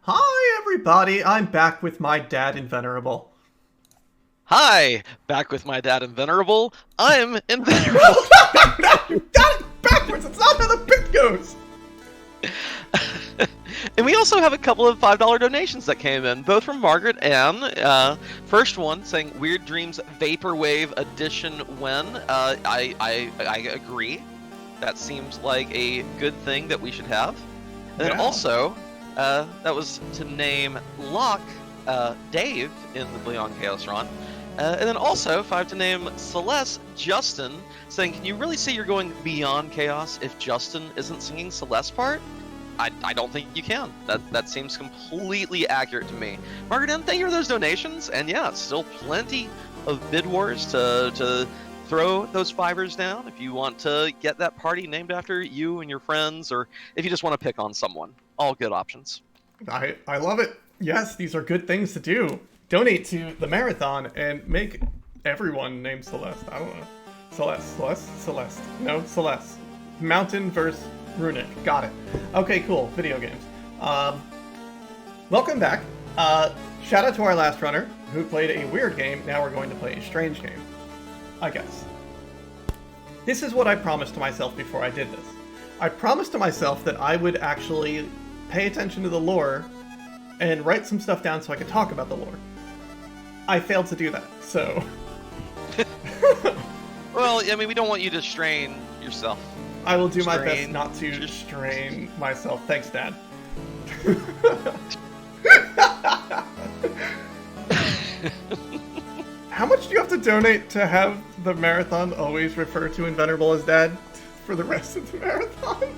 Hi, everybody. I'm back with my dad in Venerable. Hi, back with my dad in Venerable. I'm Invenerable. No, you got it backwards. It's not how the bit goes. And we also have a couple of $5 donations that came in, both from Margaret Ann. First one saying Weird Dreams Vaporwave Edition when. I agree. That seems like a good thing that we should have. And then also, that was to name Locke Dave in the Beyond Chaos run. And then also, 5 to name Celeste Justin, saying, can you really say you're going beyond chaos if Justin isn't singing Celeste's part? I don't think you can. That seems completely accurate to me. Margaret Ann, thank you for those donations. And yeah, still plenty of bid wars to throw those fivers down if you want to get that party named after you and your friends, or if you just want to pick on someone. All good options. I love it. Yes, these are good things to do. Donate to the marathon and make everyone named Celeste. I don't know. Celeste. No, Celeste. Mountain versus Runic. Got it. Okay, cool. Video games. Welcome back. Shout out to our last runner who played a weird game. Now we're going to play a strange game, I guess. This is what I promised to myself before I did this. I promised to myself that I would actually pay attention to the lore and write some stuff down so I could talk about the lore. I failed to do that, so... Well, I mean, we don't want you to strain yourself. I will do my best not to strain myself. Thanks, Dad. How much do you have to donate to have the marathon always refer to Invenerable as Dad for the rest of the marathon?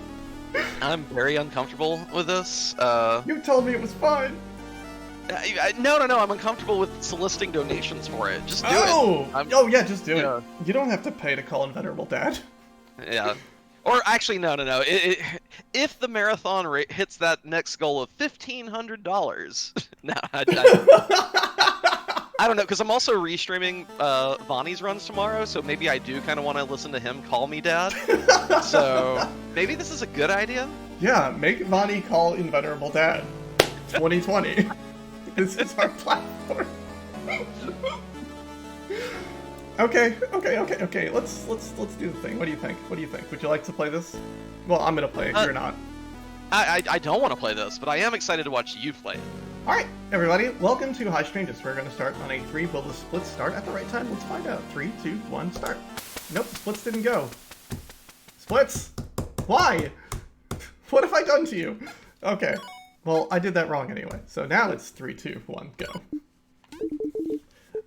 I'm very uncomfortable with this. You told me it was fine. No, I'm uncomfortable with soliciting donations for it. Just do it. Oh, yeah, just do it. You don't have to pay to call Invenerable Dad. Yeah. Or actually, no. If the marathon hits that next goal of $1,500, no, I don't know, because I'm also restreaming Vonnie's runs tomorrow, so maybe I do kind of want to listen to him call me Dad. So maybe this is a good idea. Yeah, make Vonnie call Invenerable Dad. 2020. This is our platform. Okay. Let's do the thing. What do you think? Would you like to play this? Well, I'm gonna play it. You're not. I don't want to play this, but I am excited to watch you play it. Alright, everybody, welcome to High Strangeness. We're gonna start on a 3. Will the splits start at the right time? Let's find out. 3, 2, 1, start. Nope, splits didn't go. Splits! Why? What have I done to you? Okay. Well, I did that wrong anyway. So now it's 3, 2, 1, go.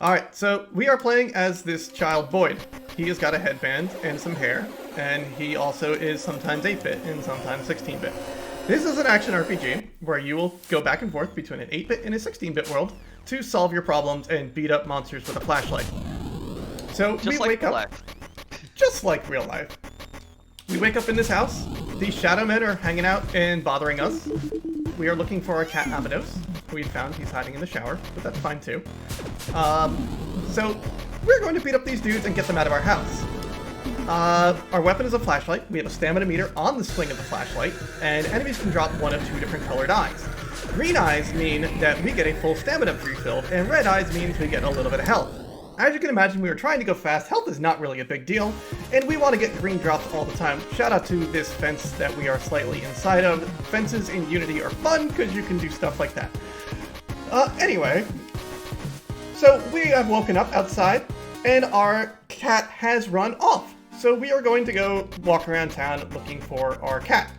Alright, so we are playing as this child Boyd. He has got a headband and some hair, and he also is sometimes 8-bit and sometimes 16-bit. This is an action RPG where you will go back and forth between an 8-bit and a 16-bit world to solve your problems and beat up monsters with a flashlight. So we wake up just like real life. We wake up in this house. These shadow men are hanging out and bothering us. We are looking for our cat Amados, who we found. He's hiding in the shower, but that's fine too. So we're going to beat up these dudes and get them out of our house. Our weapon is a flashlight. We have a stamina meter on the swing of the flashlight, and enemies can drop one of 2 different colored eyes. Green eyes mean that we get a full stamina refilled, and red eyes means we get a little bit of health. As you can imagine, we were trying to go fast. Health is not really a big deal, and we want to get green drops all the time. Shout out to this fence that we are slightly inside of. Fences in Unity are fun, because you can do stuff like that. Anyway, so we have woken up outside, and our cat has run off. So we are going to go walk around town looking for our cat.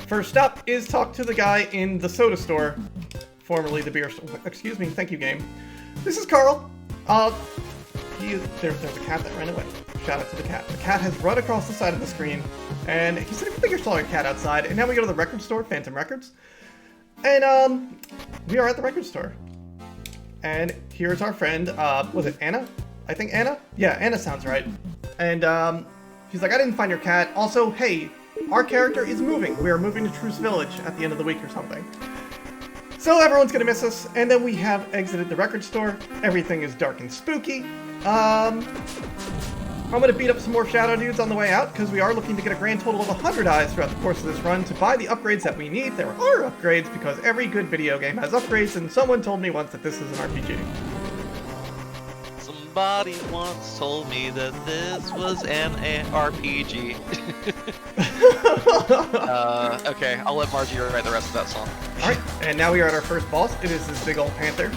First up is talk to the guy in the soda store, formerly the beer store. Excuse me, thank you, game. This is Carl. There's a cat that ran away. Shout out to the cat. The cat has run across the side of the screen, and he said, I think you're still a cat outside. And now we go to the record store, Phantom Records. And, we are at the record store. And here's our friend, was it Anna? I think Anna? Yeah, Anna sounds right. And, she's like, I didn't find your cat. Also, hey, our character is moving. We are moving to Truce Village at the end of the week or something. So everyone's gonna miss us, and then we have exited the record store. Everything is dark and spooky. I'm going to beat up some more Shadow Dudes on the way out, because we are looking to get a grand total of 100 eyes throughout the course of this run to buy the upgrades that we need. There are upgrades, because every good video game has upgrades, and someone told me once that this is an RPG. Somebody once told me that this was an RPG. Okay, I'll let Margie write the rest of that song. Alright, and now we are at our first boss. It is this big old panther.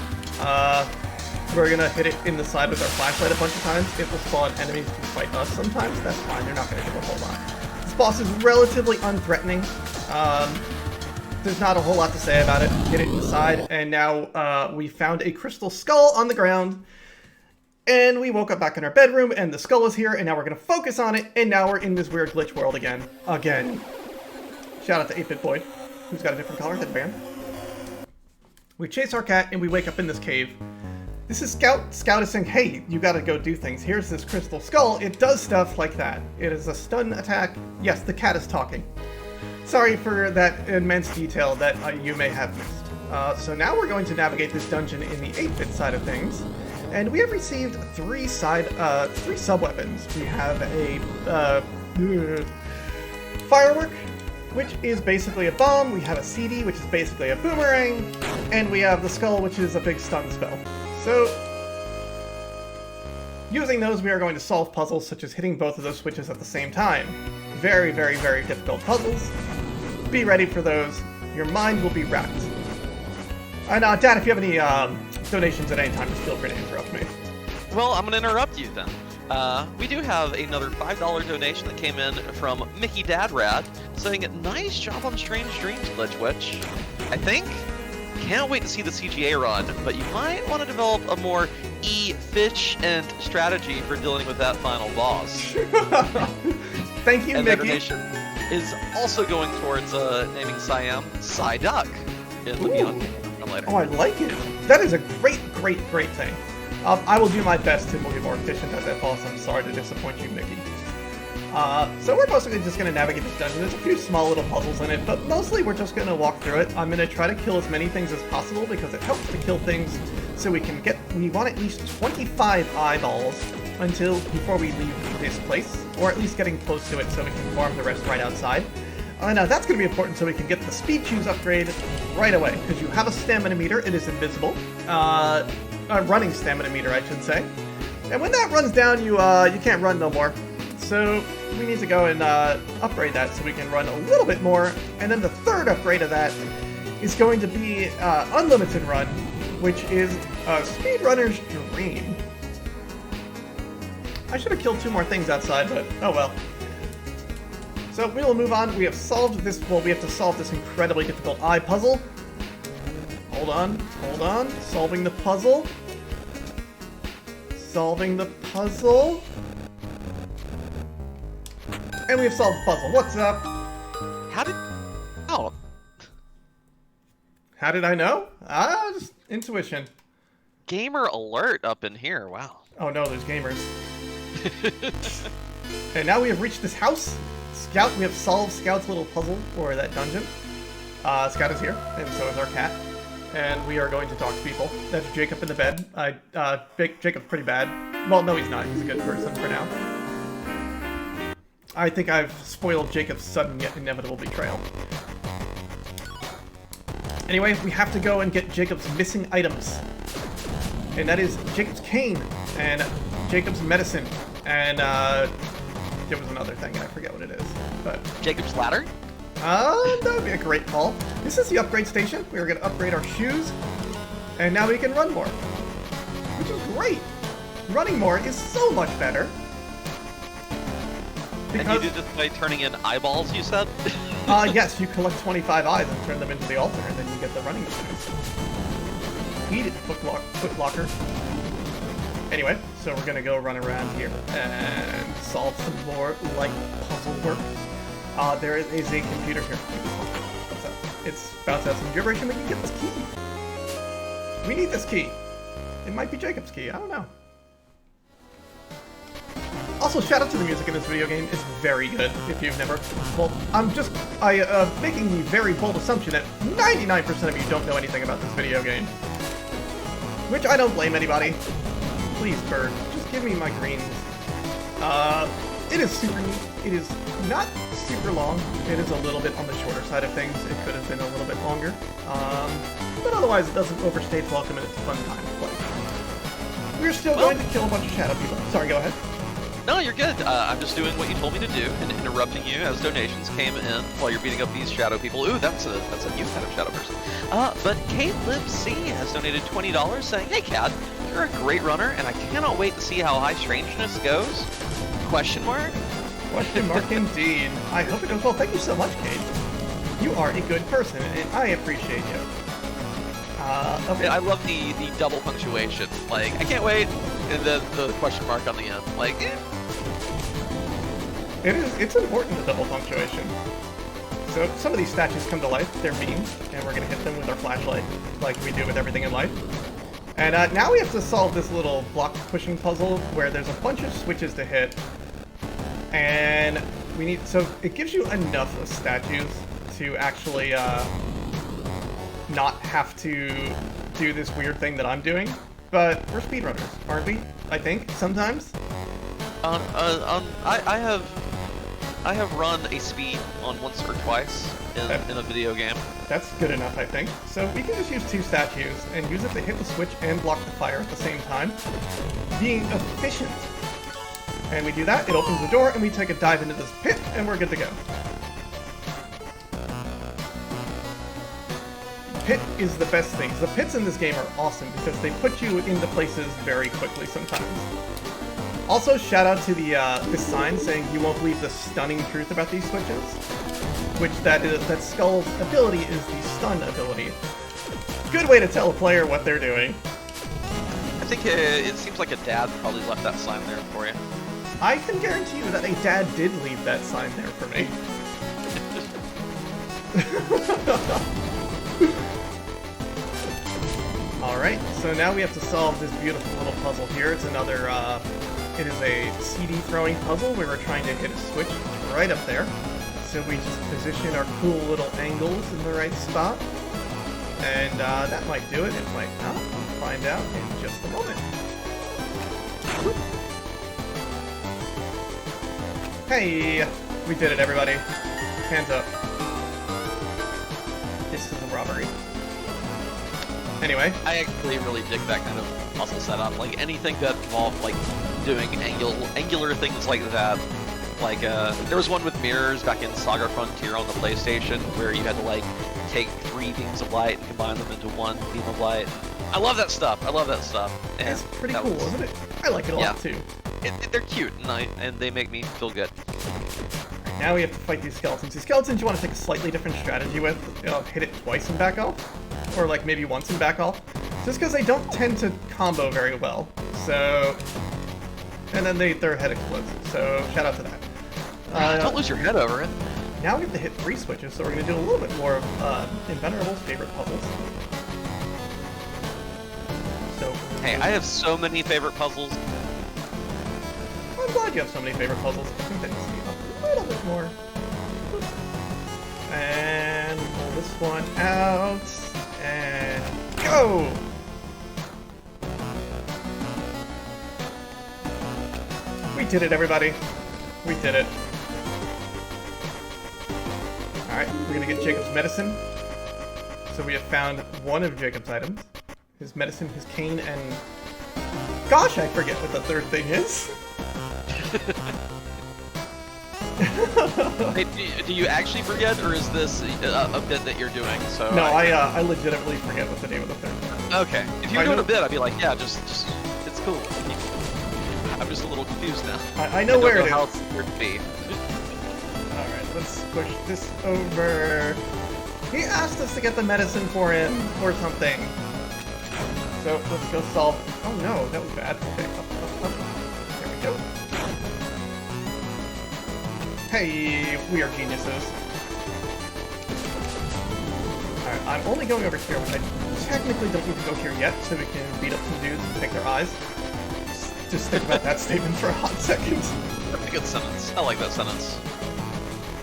We're gonna hit it in the side with our flashlight a bunch of times. It will spawn enemies to fight us sometimes. That's fine, they're not gonna do a whole lot. This boss is relatively unthreatening. There's not a whole lot to say about it. Hit it in the side, and now we found a crystal skull on the ground. And we woke up back in our bedroom, and the skull is here, and now we're gonna focus on it, and now we're in this weird glitch world again. Shout out to 8-Bit Boy, who's got a different color headband. We chase our cat, and we wake up in this cave. This is Scout. Scout is saying, hey, you gotta go do things. Here's this crystal skull. It does stuff like that. It is a stun attack. Yes, the cat is talking. Sorry for that immense detail that you may have missed. So now we're going to navigate this dungeon in the 8-bit side of things. And we have received three sub-weapons. We have a firework, which is basically a bomb. We have a CD, which is basically a boomerang. And we have the skull, which is a big stun spell. So, using those, we are going to solve puzzles such as hitting both of those switches at the same time. Very, very, very difficult puzzles. Be ready for those. Your mind will be racked. And Dad, if you have any donations at any time, just feel free to interrupt me. Well, I'm going to interrupt you then. We do have another $5 donation that came in from Mickey Dadrad, saying, nice job on Strange Dreams, GliitchWiitch. I think? Can't wait to see the CGA run, but you might want to develop a more efficient strategy for dealing with that final boss. Thank you, and Mickey. And donation is also going towards naming Siam Psyduck in the Beyond game later. Oh, I like it. That is a great, great, great thing. I will do my best to be more efficient at that boss. I'm sorry to disappoint you, Mickey. So we're basically just going to navigate this dungeon. There's a few small little puzzles in it, but mostly we're just going to walk through it. I'm going to try to kill as many things as possible because it helps to kill things so we want at least 25 eyeballs before we leave this place, or at least getting close to it so we can farm the rest right outside. Now that's going to be important so we can get the speed choose upgrade right away, because you have a stamina meter. It is invisible. A running stamina meter, I should say. And when that runs down, you can't run no more. So we need to go and upgrade that so we can run a little bit more. And then the third upgrade of that is going to be Unlimited Run, which is a speedrunner's dream. I should have killed 2 more things outside, but oh well. So we will move on. We have solved this. Well, we have to solve this incredibly difficult eye puzzle. Hold on. Solving the puzzle. And we have solved the puzzle. What's up? How did I know? Just intuition. Gamer alert up in here. Wow. Oh no, there's gamers. And now we have reached this house. Scout, we have solved Scout's little puzzle for that dungeon. Scout is here, and so is our cat. And we are going to talk to people. That's Jacob in the bed. Jacob's pretty bad. Well, no, he's not. He's a good person for now. I think I've spoiled Jacob's sudden yet inevitable betrayal. Anyway, we have to go and get Jacob's missing items. And that is Jacob's cane, and Jacob's medicine, and there was another thing, and I forget what it is. But Jacob's ladder? that would be a great call. This is the upgrade station. We're going to upgrade our shoes, and now we can run more. Which is great. Running more is so much better. And you do this by turning in eyeballs, you said? Yes, you collect 25 eyes and turn them into the altar, and then you get the running mechanics. Eat it, Footlocker. Anyway, so we're gonna go run around here and solve some more, like, puzzle work. There is a computer here. What's up? It's about to have some gibberish, and we can get this key. We need this key. It might be Jacob's key, I don't know. Also, shout out to the music in this video game. It's very good, if you've never... Well, I'm making the very bold assumption that 99% of you don't know anything about this video game. Which I don't blame anybody. Please, bird, just give me my greens. It is super neat. It is not super long. It is a little bit on the shorter side of things. It could have been a little bit longer. But otherwise, it doesn't overstay its welcome, and it's a fun time to play. We're still going to kill a bunch of shadow people. Sorry, go ahead. No, you're good. I'm just doing what you told me to do and interrupting you as donations came in while you're beating up these shadow people. Ooh, that's a new kind of shadow person. But Kate Lib C has donated $20 saying, "Hey Cat, you're a great runner and I cannot wait to see how high Strangeness goes." Question mark? Question mark indeed. I hope it goes well. Thank you so much, Kate. You are a good person and I appreciate you. Okay. I love the double punctuation. Like, I can't wait, and then the question mark on the end. Like, It's important, the double punctuation. So some of these statues come to life, they're beams, and we're gonna hit them with our flashlight, like we do with everything in life. And now we have to solve this little block pushing puzzle where there's a bunch of switches to hit. And so it gives you enough of statues to actually not have to do this weird thing that I'm doing. But we're speedrunners, aren't we? I think, sometimes. I have run a speed on once or twice in a video game. That's good enough, I think. So we can just use two statues and use it to hit the switch and block the fire at the same time, being efficient. And we do that, it opens the door, and we take a dive into this pit, and we're good to go. Pit is the best thing. The pits in this game are awesome because they put you into places very quickly sometimes. Also, shout out to the sign saying you won't believe the stunning truth about these switches, which that Skull's ability is the stun ability. Good way to tell a player what they're doing. I think it seems like a dad probably left that sign there for you. I can guarantee you that a dad did leave that sign there for me. Alright, so now we have to solve this beautiful little puzzle here. It's another, it is a CD throwing puzzle where we're trying to hit a switch right up there. So we just position our cool little angles in the right spot. And that might do it, it might not. We'll find out in just a moment. Hey! We did it, everybody. Hands up. This is a robbery. Anyway. I actually really dig that kind of puzzle setup. Like, anything that involved, like, doing angular things like that. Like, there was one with mirrors back in Saga Frontier on the PlayStation, where you had to, like, take 3 beams of light and combine them into 1 beam of light. I love that stuff. I love that stuff. And it's pretty cool, isn't it? I like it a lot, too. They're cute, and they make me feel good. Now we have to fight these skeletons. These skeletons you want to take a slightly different strategy with. Hit it twice and back off. Or like maybe once and back off. Just because they don't tend to combo very well. So... And then their head explodes. So shout out to that. Don't lose your head over it. Now we have to hit 3 switches, so we're going to do a little bit more of Invenerable's favorite puzzles. So... Hey, I have so many favorite puzzles. I'm glad you have so many favorite puzzles. I think that needs to be up a little bit more. And pull this one out. And go! We did it, everybody. We did it. Alright, we're gonna get Jacob's medicine. So we have found one of Jacob's items. His medicine, his cane, and... Gosh, I forget what the third thing is. Hey, do you actually forget, or is this a bit that you're doing? So no, I legitimately forget what the name of the third thing is. Okay, if you were doing a bit, I'd be like, yeah, just it's cool. I'm just a little confused now. I know where it is. How it's supposed to be. Alright, let's push this over. He asked us to get the medicine for him, or something. So, let's go solve... Oh no, that was bad. Okay, up. There we go. Hey, we are geniuses. Alright, I'm only going over here, which I technically don't need to go here yet, so we can beat up some dudes and take their eyes. Just think about that statement for a hot second. That's a good sentence. I like that sentence.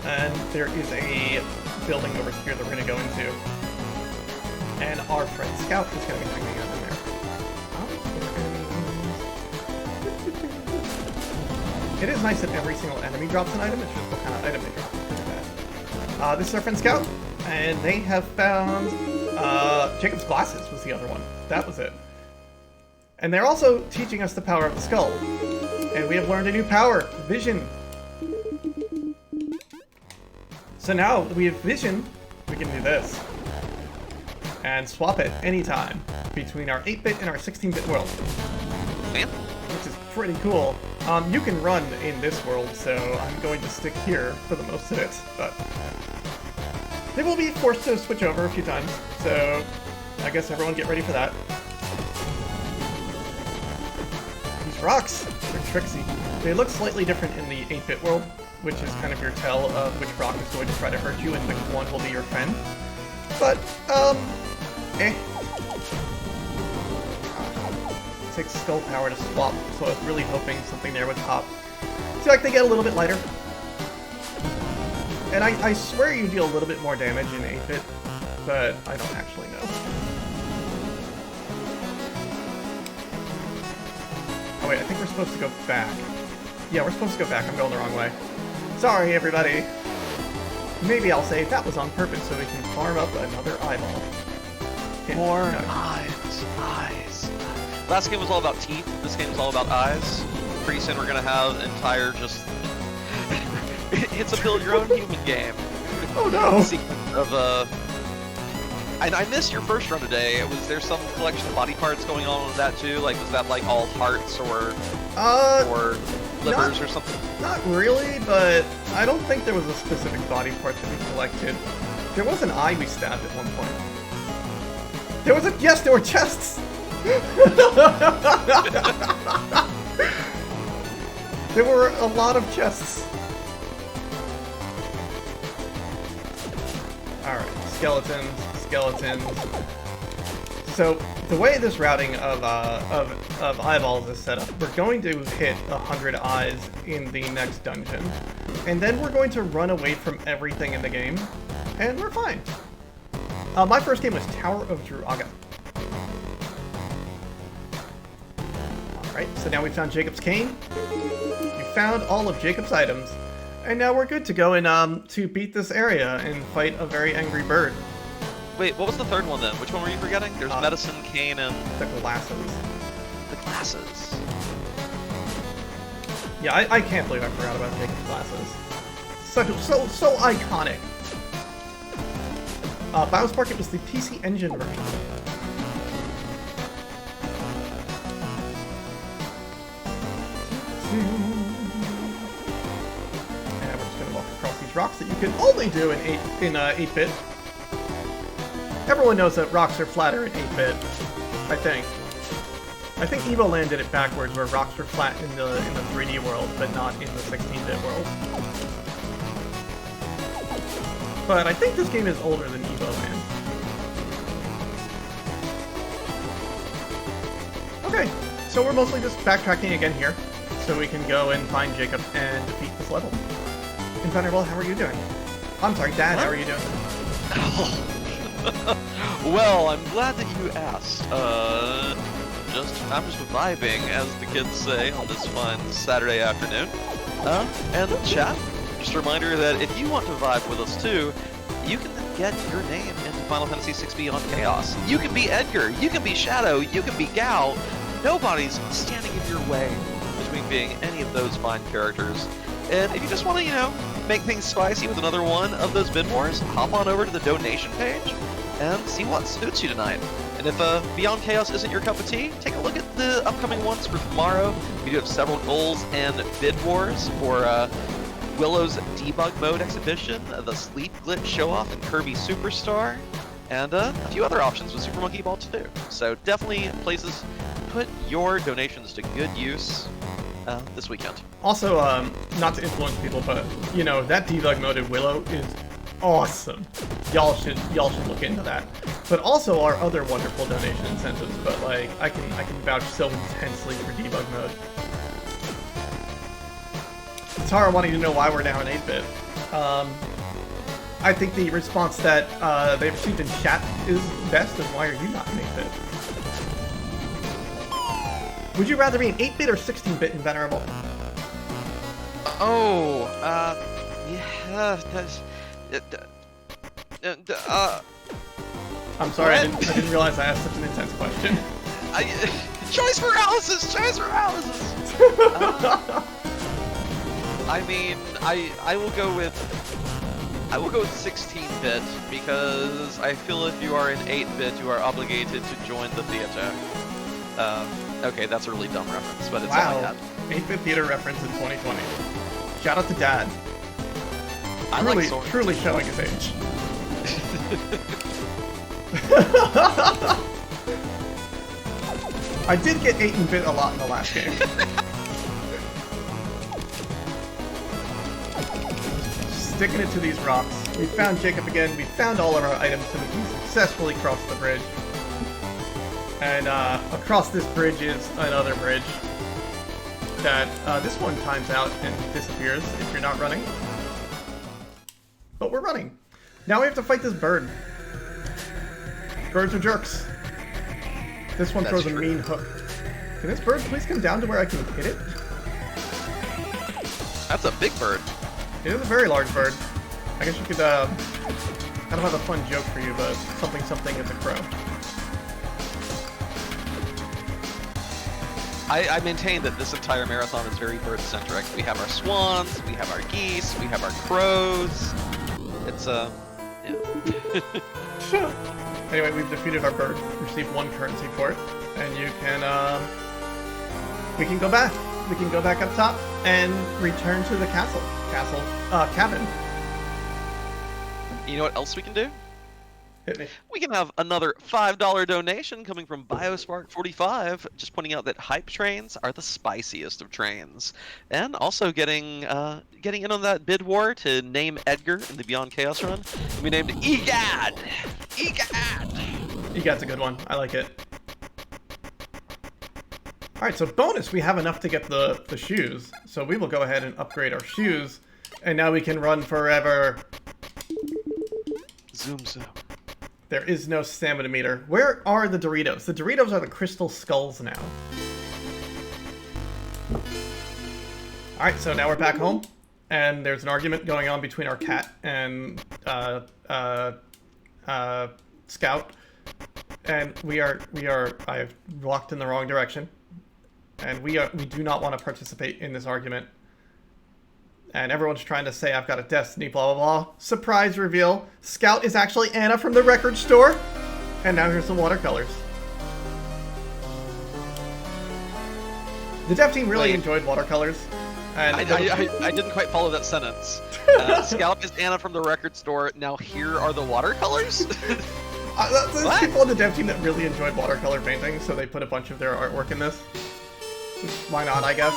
And there is a building over here that we're going to go into. And our friend Scout is going to be hanging out in there. It is nice that every single enemy drops an item. It's just what kind of item they drop. This is our friend Scout, and they have found Jacob's glasses was the other one. That was it. And they're also teaching us the power of the skull. And we have learned a new power, Vision. So now we have Vision, we can do this. And swap it anytime between our 8-bit and our 16-bit world. Man. Which is pretty cool. You can run in this world, so I'm going to stick here for the most of it, but they will be forced to switch over a few times, so I guess everyone get ready for that. These rocks, they're tricksy. They look slightly different in the 8-bit world, which is kind of your tell of which rock is going to try to hurt you and which one will be your friend. But, eh. It takes skull power to swap, so I was really hoping something there would pop. See, like they get a little bit lighter. And I swear you deal a little bit more damage in 8-bit, but I don't actually know. Oh wait, I think we're supposed to go back. Yeah, we're supposed to go back. I'm going the wrong way. Sorry, everybody. Maybe I'll say that was on purpose so we can farm up another eyeball. More No. eyes. Last game was all about teeth. This game is all about eyes. Pretty soon we're gonna have entire just. It's a build your own human game. Oh no! Sequence of And I missed your first run today. Was there some collection of body parts going on with that too? Like, was that like all hearts or livers or something? Not really, but I don't think there was a specific body part to be collected. There was an eye we stabbed at one point. There was yes, there were chests! There were a lot of chests. Alright, skeletons. So, the way this routing of eyeballs is set up, we're going to hit 100 eyes in the next dungeon. And then we're going to run away from everything in the game, and we're fine. My first game was Tower of Druaga. Alright, so now we found Jacob's cane. We found all of Jacob's items. And now we're good to go and to beat this area and fight a very angry bird. Wait, what was the third one then? Which one were you forgetting? There's medicine, cane, and The glasses. the glasses. Yeah, I can't believe I forgot about Jacob's glasses. So iconic. Biospark, it was the PC Engine version. And we're just gonna walk across these rocks that you can only do in 8-bit. Everyone knows that rocks are flatter in 8-bit, I think. I think Evoland did it backwards, where rocks were flat in the 3D world, but not in the 16-bit world. But I think this game is older than Evoland. Okay, so we're mostly just backtracking again here, so we can go and find Jacob and defeat this level. Invenerable, how are you doing? I'm sorry, Dad, how are you doing? Well, I'm glad that you asked. I'm just vibing, as the kids say, on this fine Saturday afternoon. And chat, just a reminder that if you want to vibe with us too, you can get your name in Final Fantasy VI Beyond Chaos. You can be Edgar, you can be Shadow, you can be Gao. Nobody's standing in your way between being any of those fine characters. And if you just want to, make things spicy with another one of those bin wars, hop on over to the donation page and see what suits you tonight. And if Beyond Chaos isn't your cup of tea, take a look at the upcoming ones for tomorrow. We do have several goals and bid wars for Willow's debug mode exhibition, the Sleep Glitch show-off, and Kirby Superstar, and a few other options with Super Monkey Ball too. So definitely places to put your donations to good use this weekend. Also, not to influence people, but that debug mode in Willow is awesome. Y'all should look into that. But also our other wonderful donation incentives. But like, I can vouch so intensely for debug mode. Tara wanting to know why we're now in 8-bit. I think the response that they received in chat is best. And why are you not in 8-bit? Would you rather be in 8-bit or 16-bit in Venerable? Oh, yeah, I'm sorry, I What? didn't realize I asked such an intense question. choice paralysis, choice paralysis. I mean, I will go with 16-bit because I feel if you are in 8-bit, you are obligated to join the theater. Okay, that's a really dumb reference, but it's all I Wow, got. 8-bit theater reference in 2020. Shout out to Dad. I like swords. Truly showing his age. I did get 8-bit a lot in the last game. Sticking it to these rocks. We found Jacob again. We found all of our items, so we can successfully cross the bridge. And across this bridge is another bridge that this one times out and disappears if you're not running. But we're running. Now we have to fight this bird. Birds are jerks. This one throws a mean hook. Can this bird please come down to where I can hit it? That's a big bird. It is a very large bird. I guess you could kind of have a fun joke for you, but something is a crow. I maintain that this entire marathon is very bird-centric. We have our swans, we have our geese, we have our crows. It's, yeah. Anyway, we've defeated our bird, received 1 currency for it, and you can, we can go back. We can go back up top and return to the cabin. You know what else we can do? Hit me. We can have another $5 donation coming from BioSpark45, just pointing out that hype trains are the spiciest of trains. And also getting in on that bid war to name Edgar in the Beyond Chaos run. We named EGAD! EGAD! EGAD's a good one. I like it. Alright, so bonus, we have enough to get the shoes. So we will go ahead and upgrade our shoes. And now we can run forever. Zoom zoom. There is no stamina meter. Where are the Doritos? The Doritos are the crystal skulls now. Alright, so now we're back home. And there's an argument going on between our cat and Scout. And I've walked in the wrong direction. And we do not want to participate in this argument. And everyone's trying to say I've got a destiny, blah, blah, blah. Surprise reveal. Scout is actually Anna from the record store. And now here's some watercolors. The dev team really enjoyed watercolors. And I didn't quite follow that sentence. Scout is Anna from the record store. Now here are the watercolors? There's people on the dev team that really enjoyed watercolor painting, so they put a bunch of their artwork in this. Why not, I guess?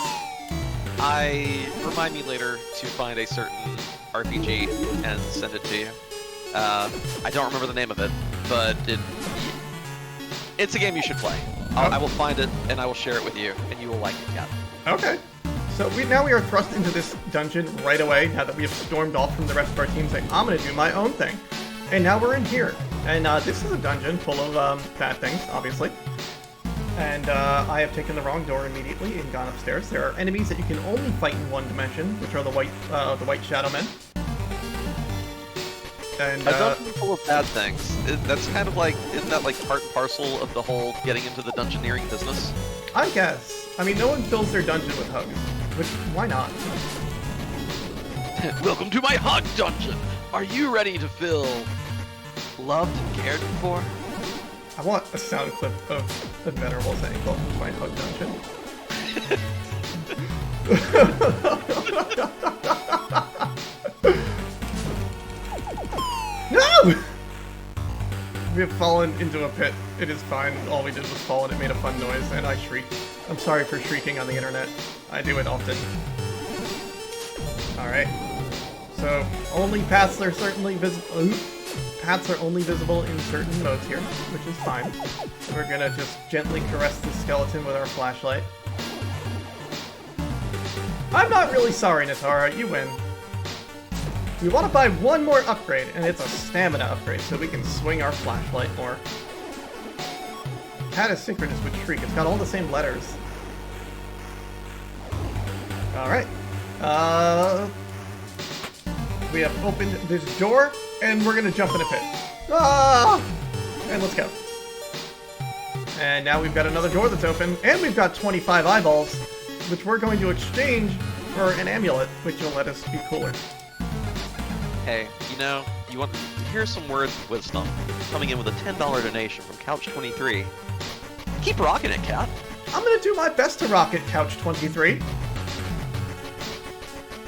Remind me later to find a certain RPG and send it to you. I don't remember the name of it, but it's a game you should play. I will find it and I will share it with you, and you will like it. Yeah. Okay. So now we are thrust into this dungeon right away. Now that we have stormed off from the rest of our team, saying I'm gonna do my own thing, and now we're in here. And this is a dungeon full of bad things, obviously. And I have taken the wrong door immediately and gone upstairs. There are enemies that you can only fight in one dimension, which are the white shadow men. And a dungeon full of bad things. That's kind of like, isn't that like part and parcel of the whole getting into the dungeoneering business? I guess. I mean, no one fills their dungeon with hugs, which why not? Welcome to my hug dungeon. Are you ready to feel loved and cared for? I want a sound clip of the venerable saying, "Welcome to my hug dungeon." No! We have fallen into a pit. It is fine. All we did was fall and it made a fun noise, and I shrieked. I'm sorry for shrieking on the internet. I do it often. Alright. So, only paths are certainly visible. Paths are only visible in certain modes here, which is fine. So we're gonna just gently caress the skeleton with our flashlight. I'm not really sorry, Natara. You win. We want to buy one more upgrade, and it's a stamina upgrade, so we can swing our flashlight more. Cat is synchronous with Shriek. It's got all the same letters. Alright. We have opened this door, and we're gonna jump in a pit. Ah! And let's go. And now we've got another door that's open, and we've got 25 eyeballs, which we're going to exchange for an amulet, which will let us be cooler. Hey, you know, here's some words of wisdom coming in with a $10 donation from Couch23. Keep rocking it, Cat. I'm gonna do my best to rock it, Couch23.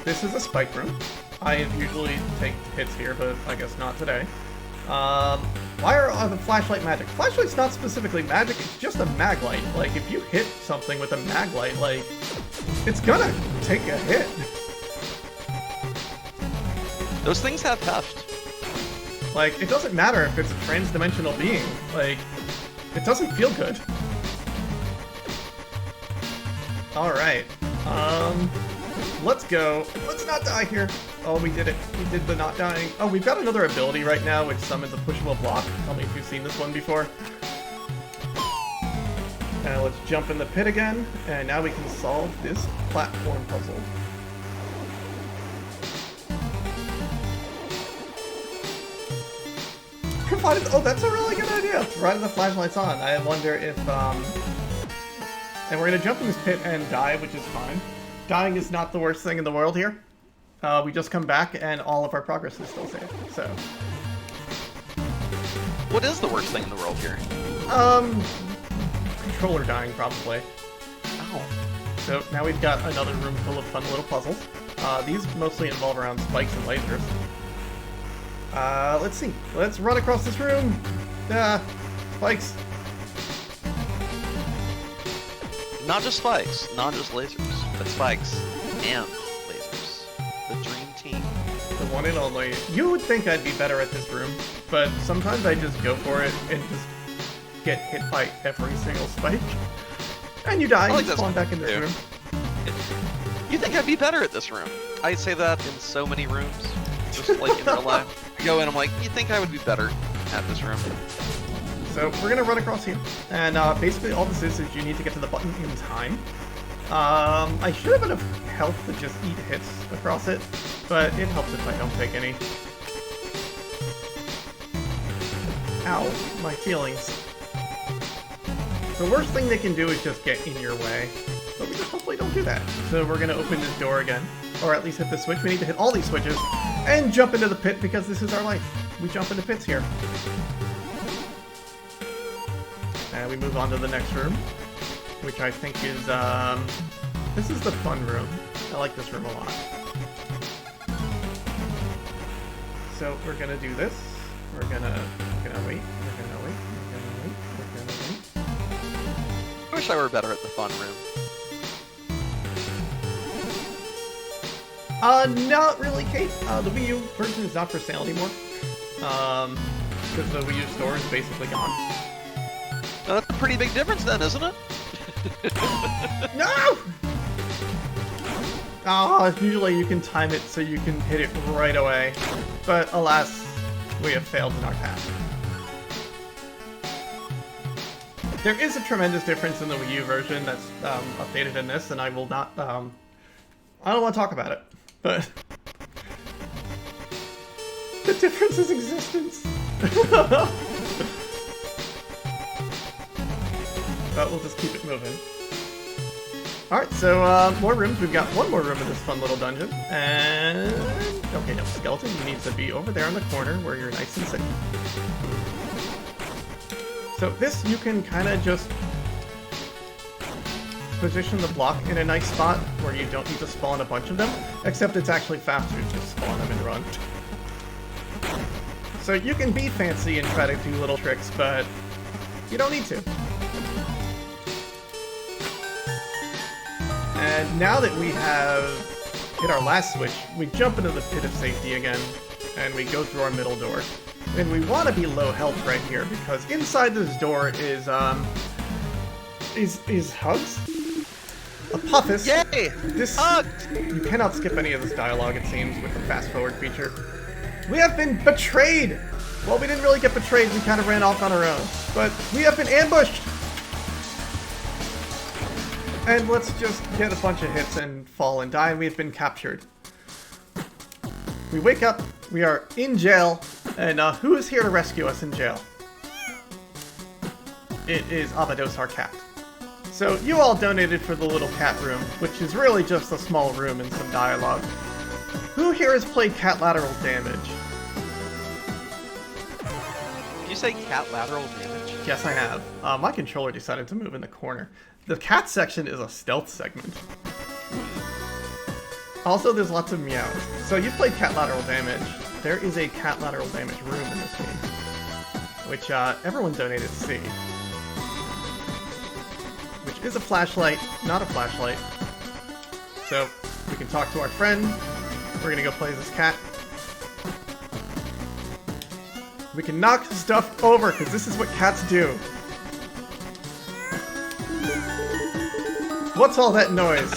This is a spike room. I usually take hits here, but I guess not today. Why are the flashlight magic? Flashlight's not specifically magic, it's just a mag light. Like, if you hit something with a mag light, like, it's gonna take a hit. Those things have heft. Like, it doesn't matter if it's a trans-dimensional being. Like, it doesn't feel good. Alright. Let's go. Let's not die here. Oh, we did it. We did the not dying. Oh, we've got another ability right now, which summons a pushable block. Tell me if you've seen this one before. Now let's jump in the pit again, and now we can solve this platform puzzle. Provided, oh, that's a really good idea. Provided the flashlight's on. I wonder if, and we're gonna jump in this pit and die, which is fine. Dying is not the worst thing in the world here. We just come back and all of our progress is still saved, so. What is the worst thing in the world here? Controller dying, probably. Oh. So now we've got another room full of fun little puzzles. These mostly involve around spikes and lasers. Let's see. Let's run across this room. Spikes. Not just spikes, not just lasers, but spikes and lasers. The dream team. The one and only. You would think I'd be better at this room, but sometimes I just go for it and just get hit by every single spike. And you die, and you spawn back in this room. You think I'd be better at this room? I say that in so many rooms, just like in real life. I go in, I'm like, you think I would be better at this room? So we're gonna run across here, and basically all this is you need to get to the button in time. I should have enough health to just eat hits across it, but it helps if I don't take any. Ow, my feelings. The worst thing they can do is just get in your way, but we just hopefully don't do that. So we're gonna open this door again, or at least hit the switch. We need to hit all these switches, and jump into the pit because this is our life. We jump into pits here. And we move on to the next room, which I think is, this is the fun room. I like this room a lot. So we're gonna do this. We're gonna wait, we're gonna wait, we're gonna wait, we're gonna wait. I wish I were better at the fun room. Not really, Kate. The Wii U version is not for sale anymore. Because the Wii U store is basically gone. That's a pretty big difference then, isn't it? No! Oh, usually you can time it so you can hit it right away. But alas, we have failed in our task. There is a tremendous difference in the Wii U version that's updated in this, and I will not, I don't want to talk about it, but the difference is existence. But we'll just keep it moving. Alright, so more rooms. We've got one more room in this fun little dungeon. And okay, no, skeleton, you need to be over there in the corner where you're nice and safe. So this, you can kind of just position the block in a nice spot where you don't need to spawn a bunch of them, except it's actually faster to just spawn them and run. So you can be fancy and try to do little tricks, but you don't need to. And now that we have hit our last switch, we jump into the pit of safety again, and we go through our middle door. And we want to be low health right here, because inside this door is Hugs? A Puffus. Yay! This, Hugs! You cannot skip any of this dialogue, it seems, with the fast forward feature. We have been betrayed! Well, we didn't really get betrayed, we kind of ran off on our own. But we have been ambushed! And let's just get a bunch of hits and fall and die, and we've been captured. We wake up, we are in jail, and who is here to rescue us in jail? It is Abados, our cat. So you all donated for the little cat room, which is really just a small room and some dialogue. Who here has played cat lateral damage? Did you say cat lateral damage? Yes, I have. My controller decided to move in the corner. The cat section is a stealth segment. Also, there's lots of meows. So you've played cat lateral damage. There is a cat lateral damage room in this game, which everyone donated to see. Which is a flashlight, not a flashlight. So we can talk to our friend. We're gonna go play as this cat. We can knock stuff over, because this is what cats do. What's all that noise?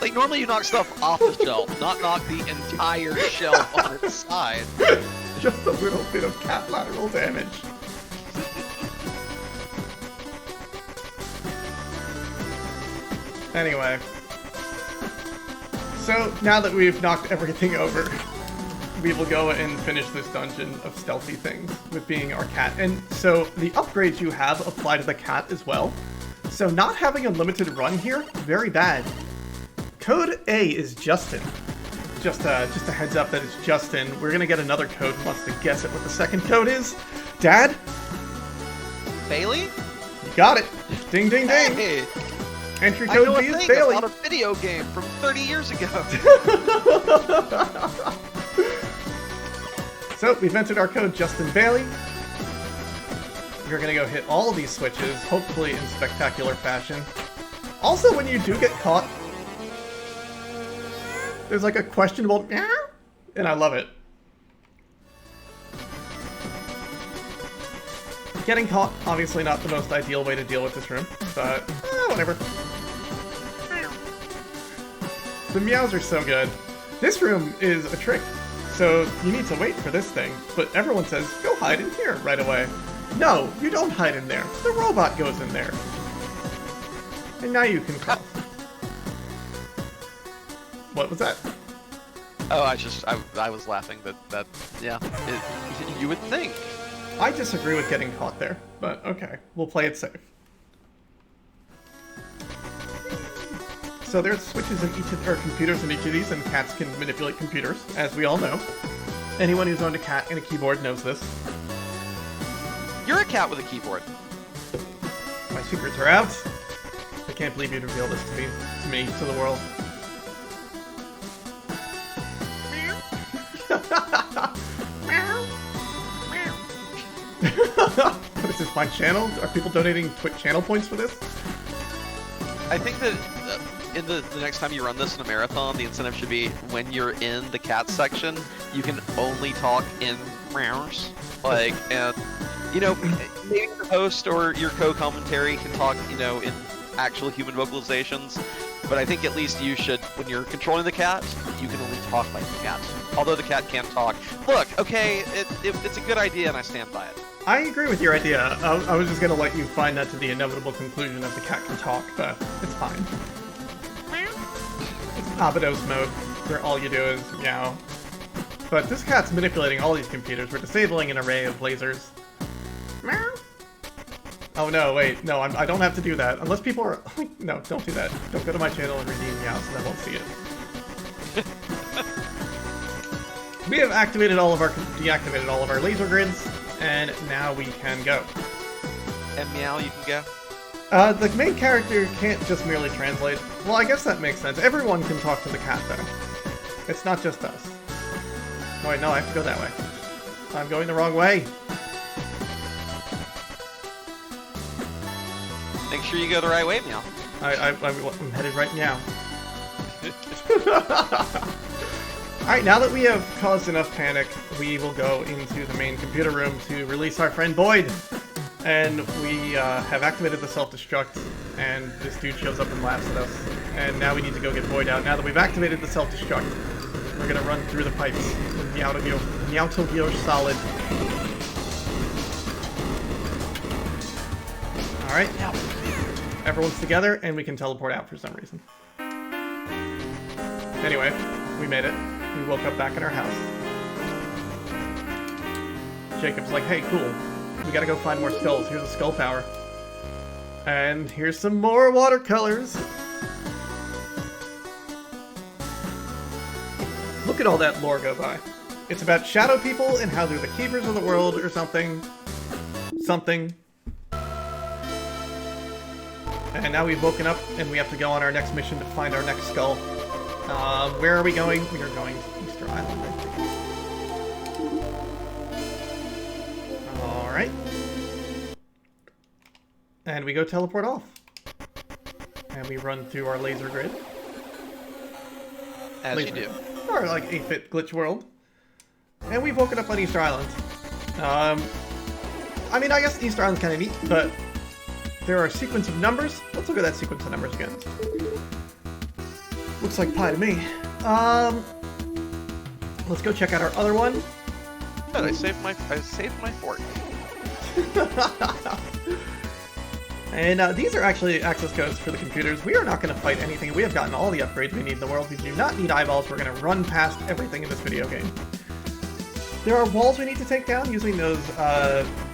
Like, normally you knock stuff off the shelf, not knock the entire shelf on its side. Just a little bit of cat lateral damage. Anyway. So, now that we've knocked everything over, we will go and finish this dungeon of stealthy things with being our cat. And so, the upgrades you have apply to the cat as well. So not having a limited run here, very bad. Code A is Justin. Just a heads up that it's Justin. We're gonna get another code who wants to guess at what the second code is. Dad? Bailey? You got it. Ding, ding, ding. Hey. Entry code B is Bailey. About a video game from 30 years ago. So we've entered our code Justin Bailey. We're gonna go hit all of these switches, hopefully in spectacular fashion. Also, when you do get caught, there's like a questionable meow, and I love it. Getting caught, obviously not the most ideal way to deal with this room, but whatever. The meows are so good. This room is a trick, so you need to wait for this thing, but everyone says, go hide in here right away. No, you don't hide in there. The robot goes in there. And now you can cough. What was that? Oh, I was laughing that yeah, you would think. I disagree with getting caught there, but okay, we'll play it safe. So there's switches in each of, or computers in each of these, and cats can manipulate computers, as we all know. Anyone who's owned a cat and a keyboard knows this. You're a cat with a keyboard. My secrets are out. I can't believe you'd reveal this to me, to the world. What is this, my channel? Are people donating Twitch channel points for this? I think that in the next time you run this in a marathon, the incentive should be when you're in the cat section, you can only talk in meows. Like, and, you know, maybe your host or your co-commentary can talk, you know, in actual human vocalizations, but I think at least you should, when you're controlling the cat, you can only talk like the cat. Although the cat can't talk. Look, okay, it's a good idea and I stand by it. I agree with your idea. I was just gonna let you find that to the inevitable conclusion that the cat can talk, but it's fine. It's Abados mode, where all you do is meow. But this cat's manipulating all these computers. We're disabling an array of lasers. Meow. Oh no, wait, no, I don't have to do that. Unless people are... No, don't do that. Don't go to my channel and redeem meows, and I won't see it. We have deactivated all of our laser grids, and now we can go. And meow, you can go? The main character can't just merely translate. Well, I guess that makes sense. Everyone can talk to the cat, though. It's not just us. Oh, wait, no, I have to go that way. I'm going the wrong way. Make sure you go the right way, meow. I'm headed right now. Alright, now that we have caused enough panic, we will go into the main computer room to release our friend Boyd. And we have activated the self-destruct, and this dude shows up and laughs at us. And now we need to go get Boyd out. Now that we've activated the self-destruct, we're gonna run through the pipes with Meow Gear Solid. Alright. everyone's together, and we can teleport out for some reason. Anyway, we made it. We woke up back in our house. Jacob's like, hey, cool. We gotta go find more skulls. Here's a skull power. And here's some more watercolors. Look at all that lore go by. It's about shadow people and how they're the keepers of the world or something. Something. And now we've woken up and we have to go on our next mission to find our next skull. Where are we going? We are going to Easter Island, I think. Alright. And we go teleport off. And we run through our laser grid. As you do. Or like 8-bit glitch world. And we've woken up on Easter Island. I mean, I guess Easter Island's kind of neat, but there are a sequence of numbers. Let's look at that sequence of numbers again. Looks like pie to me. Let's go check out our other one. Good, I saved my fork. And these are actually access codes for the computers. We are not going to fight anything. We have gotten all the upgrades we need in the world. We do not need eyeballs. We're going to run past everything in this video game. There are walls we need to take down using those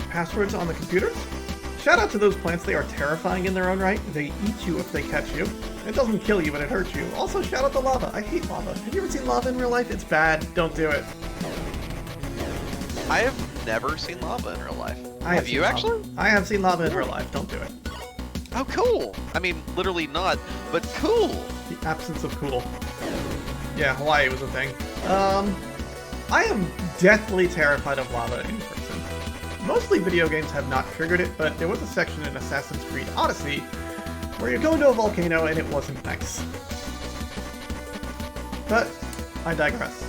passwords on the computers. Shout out to those plants. They are terrifying in their own right. They eat you if they catch you. It doesn't kill you, but it hurts you. Also, shout out to lava. I hate lava. Have you ever seen lava in real life? It's bad. Don't do it. I have never seen lava in real life. Have you lava. actually? I have seen lava in real life. Don't do it. Oh, cool. I mean, literally not, but cool. The absence of cool. Yeah, Hawaii was a thing. I am deathly terrified of lava in person. Mostly video games have not triggered it, but there was a section in Assassin's Creed Odyssey where you go into a volcano and it wasn't nice. But I digress.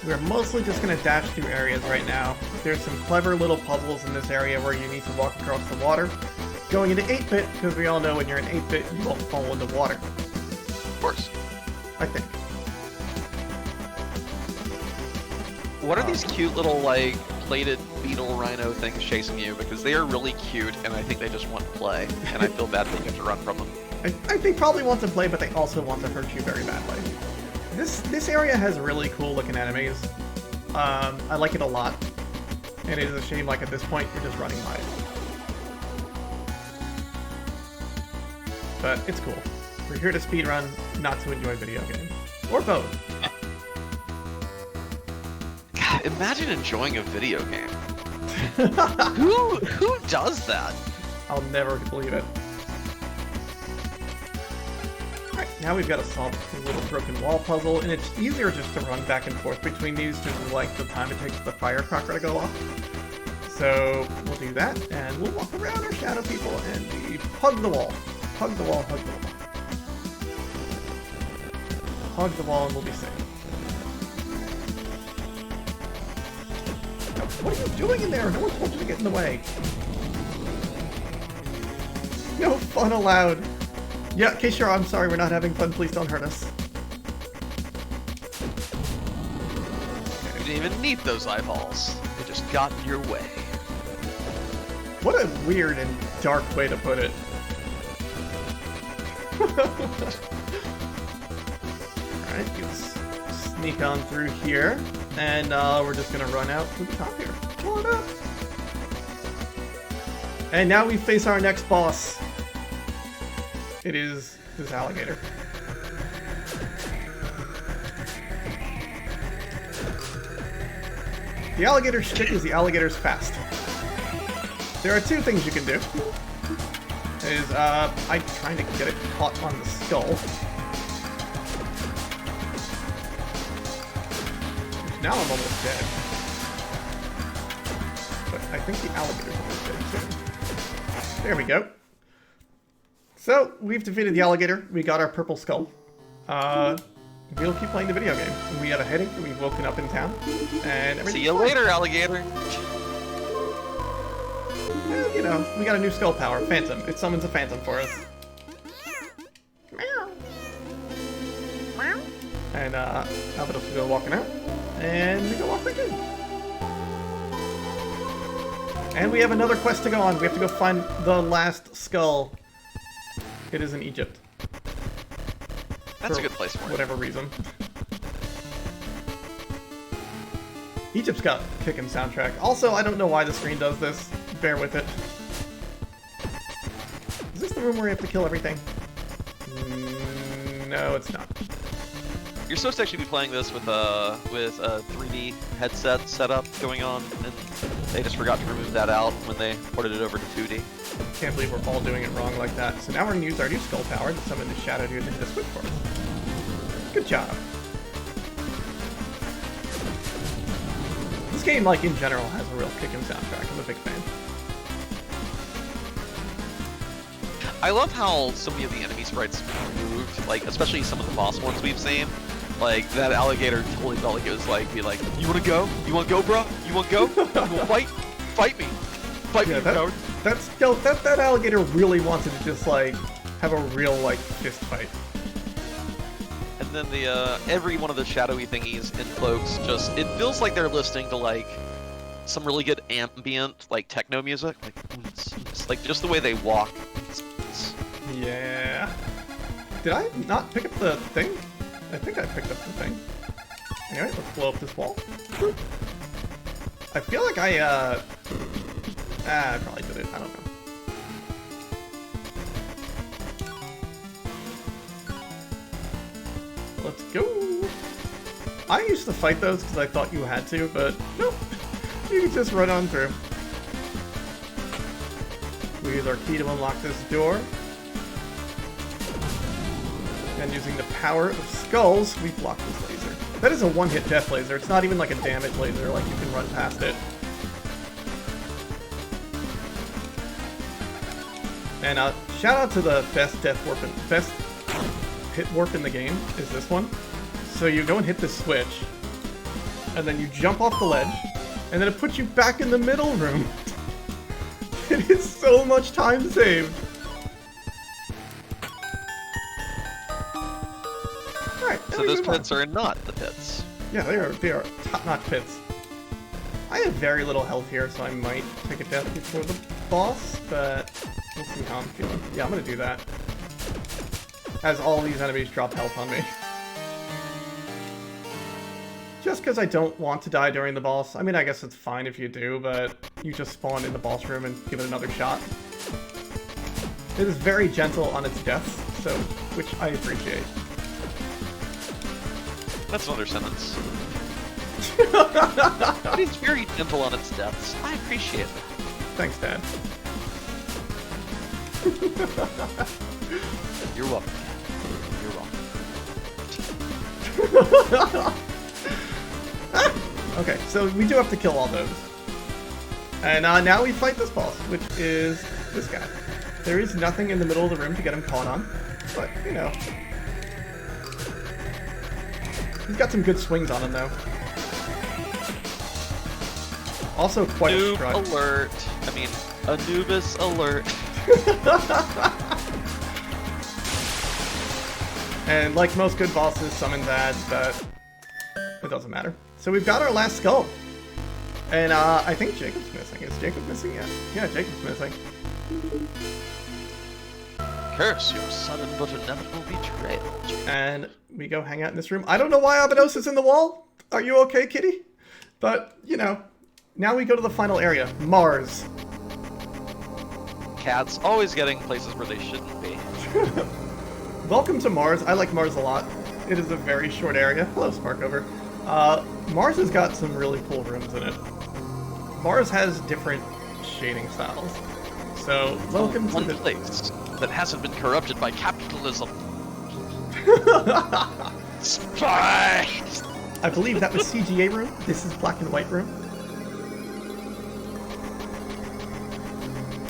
We're mostly just going to dash through areas right now. There's some clever little puzzles in this area where you need to walk across the water. Going into 8-bit, because we all know when you're in 8-bit, you won't fall into water. Of course. I think. What are these cute little, like, plated beetle rhino things chasing you? Because they are really cute, and I think they just want to play. And I feel bad that you have to run from them. I think they probably want to play, but they also want to hurt you very badly. This area has really cool looking enemies. I like it a lot. And it is a shame, like, at this point, you're just running by it. But it's cool. We're here to speedrun, not to enjoy video games. Or both. God, imagine enjoying a video game. Who does that? I'll never believe it. Alright, now we've got to solve a little broken wall puzzle, and it's easier just to run back and forth between these due to, like, the time it takes the firecracker to go off. So we'll do that, and we'll walk around our shadow people, and we hug the wall. Hug the wall, hug the wall. Hug the wall, and we'll be safe. No, what are you doing in there? No one told you to get in the way. No fun allowed. Yeah, okay, sure, I'm sorry, we're not having fun. Please don't hurt us. You didn't even need those eyeballs. They just got in your way. What a weird and dark way to put it. Alright, let's sneak on through here, and we're just gonna run out to the top here. Come on up. And now we face our next boss. It is this alligator. The alligator's shtick is the alligator's fast. There are two things you can do. I'm trying to get it caught on the skull. Now I'm almost dead. But I think the alligator's almost dead too. There we go. So, we've defeated the alligator. We got our purple skull. We'll keep playing the video game. We have a headache, and we've woken up in town. And see you later, alligator. And, you know, we got a new skull power, Phantom. It summons a Phantom for us. Meow. Meow. And, Albedos will go walking out. And we go walk back in. And we have another quest to go on. We have to go find the last skull. It is in Egypt. That's a good place for it. Whatever reason. Egypt's got kickin' soundtrack. Also, I don't know why the screen does this. Bear with it. Is this the room where you have to kill everything? No, it's not. You're supposed to actually be playing this with a 3D headset setup going on, and they just forgot to remove that out when they ported it over to 2D. Can't believe we're all doing it wrong like that. So now we're going to use our new skull power to summon the Shadow Dude into the switch for us. Good job. This game, like, in general, has a real kickin' soundtrack. I'm a big fan. I love how so many of the enemy sprites moved, like, especially some of the boss ones we've seen. Like, that alligator totally felt like it was like, be like, you wanna go? You wanna go, bro? You wanna go? You wanna fight? Fight me. Fight me, coward. That alligator really wanted to just, like, have a real, like, fist fight. And then the, every one of the shadowy thingies in cloaks just, it feels like they're listening to, like, some really good ambient, like, techno music. Like, just the way they walk. Yeah. Did I not pick up the thing? I think I picked up the thing. Anyway, let's blow up this wall. I feel like I probably did it. I don't know. Let's go. I used to fight those because I thought you had to, but nope. You can just run on through. We use our key to unlock this door. And using the power of skulls, we block this laser. That is a one-hit death laser. It's not even like a damage laser, like you can run past it. And shout out to the best best hit warp in the game is this one. So you go and hit this switch, and then you jump off the ledge, and then it puts you back in the middle room. It is so much time saved. So those pits are not the pits. Yeah, they are top-notch pits. I have very little health here, so I might take a death before the boss, but we'll see how I'm feeling. Yeah, I'm gonna do that. As all these enemies drop health on me. Just because I don't want to die during the boss. I mean, I guess it's fine if you do, but you just spawn in the boss room and give it another shot. It is very gentle on its deaths, so which I appreciate. That's another sentence. It is very gentle on its deaths. I appreciate it. Thanks, Dad. You're welcome. You're welcome. Okay, so we do have to kill all those. And now we fight this boss, which is this guy. There is nothing in the middle of the room to get him caught on, but, you know. He's got some good swings on him, though. Also quite a strut. Noob alert. I mean, Anubis alert. And like most good bosses, summons ads, but it doesn't matter. So we've got our last skull. And I think Jacob's missing. Is Jacob missing yet? Yeah, Jacob's missing. Curse your sudden but inevitable betrayal. And we go hang out in this room. I don't know why Abydos is in the wall. Are you okay, kitty? But, you know, now we go to the final area. Mars. Cats always getting places where they shouldn't be. Welcome to Mars. I like Mars a lot. It is a very short area. Hello, Sparkover. Mars has got some really cool rooms in it. Mars has different shading styles. So, welcome to one the place that hasn't been corrupted by capitalism. Spies! I believe that was CGA room. This is black and white room.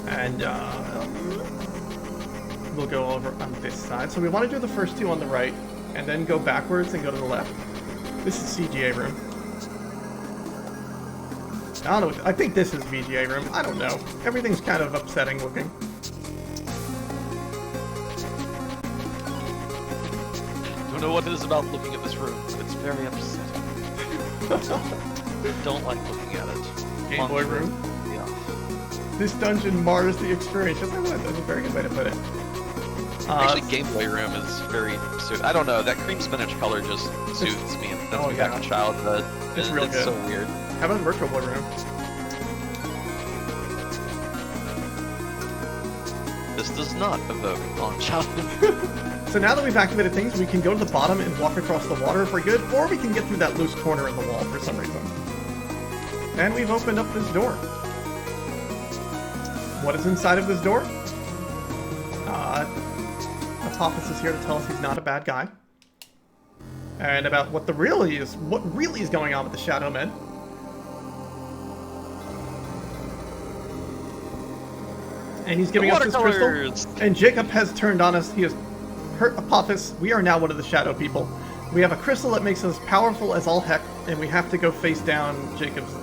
And we'll go over on this side. So we want to do the first two on the right, and then go backwards and go to the left. This is CGA room. I don't know. I think this is VGA room. I don't know. Everything's kind of upsetting looking. I don't know what it is about looking at this room, but it's very upsetting. Don't like looking at it. Game Boy room. Yeah. This dungeon mars the experience. That's a very good way to put it. Actually, Game Boy Room is very. I don't know. That cream spinach color just soothes me and sends me back to childhood. It's real good. So weird. How about Virtual Boy Room? This does not evoke on childhood. So now that we've activated things, we can go to the bottom and walk across the water if we're good, or we can get through that loose corner in the wall for some reason. And we've opened up this door. What is inside of this door? Apophis is here to tell us he's not a bad guy. And about what really is going on with the Shadow Men. And he's giving us this crystal. And Jacob has turned on us. He has hurt Apophis. We are now one of the Shadow People. We have a crystal that makes us powerful as all heck, and we have to go face down Jacob's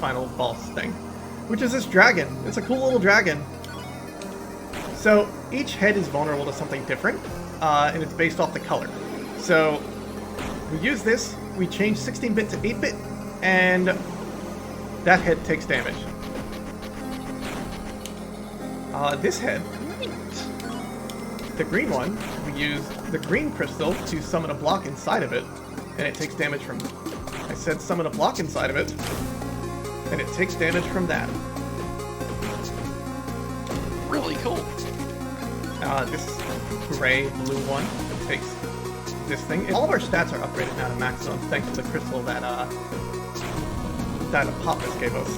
final boss thing, which is this dragon. It's a cool little dragon. So each head is vulnerable to something different, and it's based off the color. So we use this, we change 16-bit to 8-bit, and that head takes damage. This head, the green one, we use the green crystal to summon a block inside of it, and it takes damage from... I said summon a block inside of it, and it takes damage from that. Really cool. This gray-blue one takes this thing. And all of our stats are upgraded now to maximum thanks to the crystal that Apophis gave us.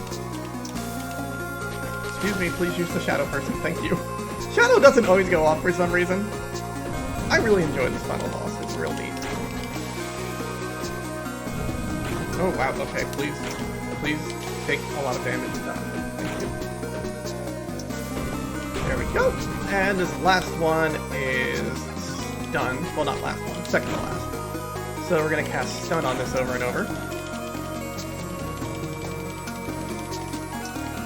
Excuse me, please use the Shadow person, thank you. Shadow doesn't always go off for some reason. I really enjoy this final boss, it's real neat. Oh wow, okay, please take a lot of damage. Thank you. There we go. And this last one is stun. Well, not last one, second to last. So we're gonna cast stun on this over and over.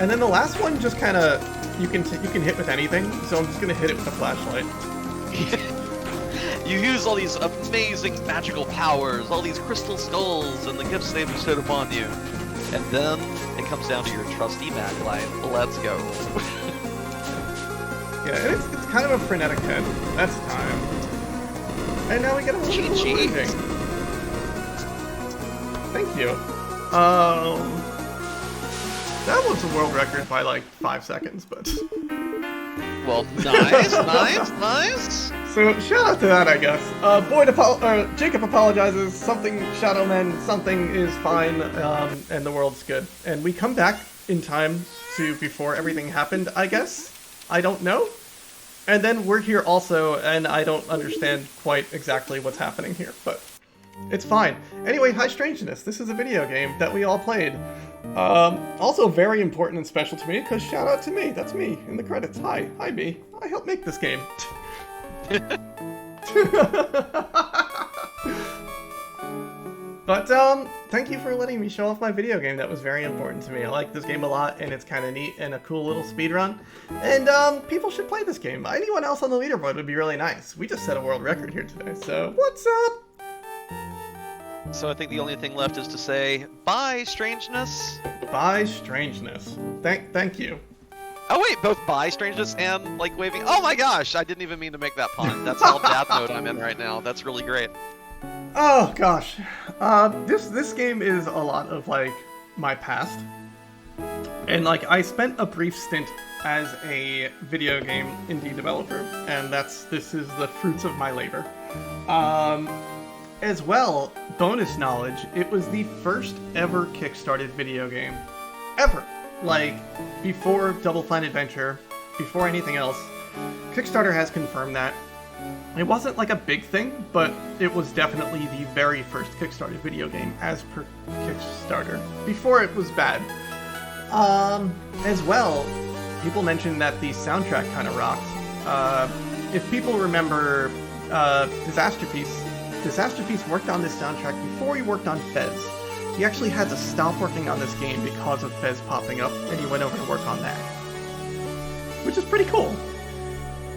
And then the last one just kind of you can hit with anything. So I'm just gonna hit it with a flashlight. You use all these amazing magical powers, all these crystal skulls, and the gifts they've bestowed upon you. And then it comes down to your trusty mag light. Let's go. Yeah, it's kind of a frenetic head. That's time. And now we get a little cheating. Thank you. That was a world record by like 5 seconds, but... Well, nice, nice. So, shout out to that, I guess. Jacob apologizes, something, Shadow Men, something is fine, and the world's good. And we come back in time to before everything happened, I guess? I don't know. And then we're here also, and I don't understand quite exactly what's happening here, but it's fine. Anyway, hi Strangeness. This is a video game that we all played. Also very important and special to me, because shout out to me. That's me in the credits. Hi me. I helped make this game. But, thank you for letting me show off my video game. That was very important to me. I like this game a lot, and it's kind of neat and a cool little speedrun. And, people should play this game. Anyone else on the leaderboard would be really nice. We just set a world record here today, so what's up? So I think the only thing left is to say, bye, Strangeness. Bye, Strangeness. Thank you. Oh wait, both bye, Strangeness and, like, waving. Oh my gosh, I didn't even mean to make that pun. That's all dad mode I'm in right now. That's really great. Oh gosh, this game is a lot of like my past, and like I spent a brief stint as a video game indie developer, and this is the fruits of my labor. As well, bonus knowledge, it was the first ever Kickstarted video game ever. Like before Double Fine Adventure, before anything else, Kickstarter has confirmed that. It wasn't like a big thing, but it was definitely the very first Kickstarter video game as per Kickstarter, before it was bad. As well, people mentioned that the soundtrack kind of rocked. If people remember, Disasterpiece worked on this soundtrack before he worked on Fez. He actually had to stop working on this game because of Fez popping up, and he went over to work on that. Which is pretty cool.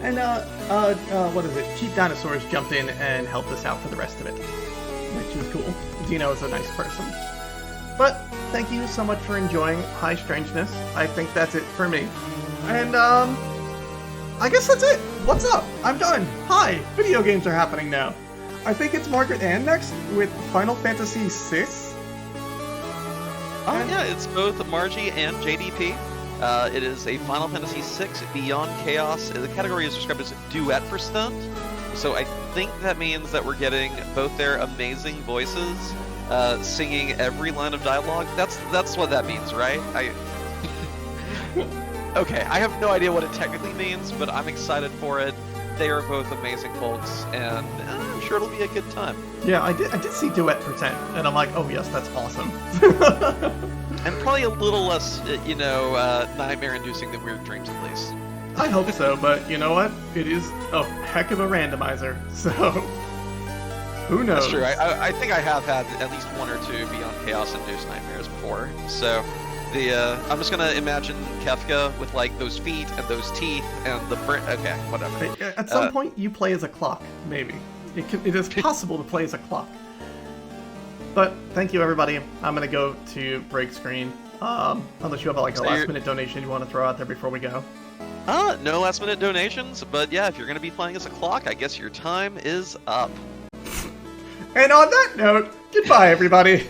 And, what is it? Cheap Dinosaurs jumped in and helped us out for the rest of it. Which is cool. Dino is a nice person. But, thank you so much for enjoying High Strangeness. I think that's it for me. And, I guess that's it. What's up? I'm done. Hi, video games are happening now. I think it's Margaret Ann next with Final Fantasy VI. Oh yeah, it's both Margie and JDP. It is a Final Fantasy VI Beyond Chaos. The category is described as duet percent. So I think that means that we're getting both their amazing voices singing every line of dialogue. That's what that means, right? Okay, I have no idea what it technically means, but I'm excited for it. They are both amazing folks, and I'm sure it'll be a good time. Yeah, I did see duet percent, and I'm like, oh yes, that's awesome. And probably a little less, nightmare-inducing than Weird Dreams, at least. I hope so, but you know what? It is a heck of a randomizer, so who knows? That's true. I think I have had at least one or two Beyond Chaos-induced nightmares before, so... I'm just gonna imagine Kefka with like those feet and those teeth and the okay, whatever. At some point, you play as a clock. Maybe it is possible to play as a clock. But thank you, everybody. I'm gonna go to break screen. Unless you have like a last-minute donation you want to throw out there before we go. No last-minute donations. But yeah, if you're gonna be playing as a clock, I guess your time is up. And on that note, goodbye, everybody.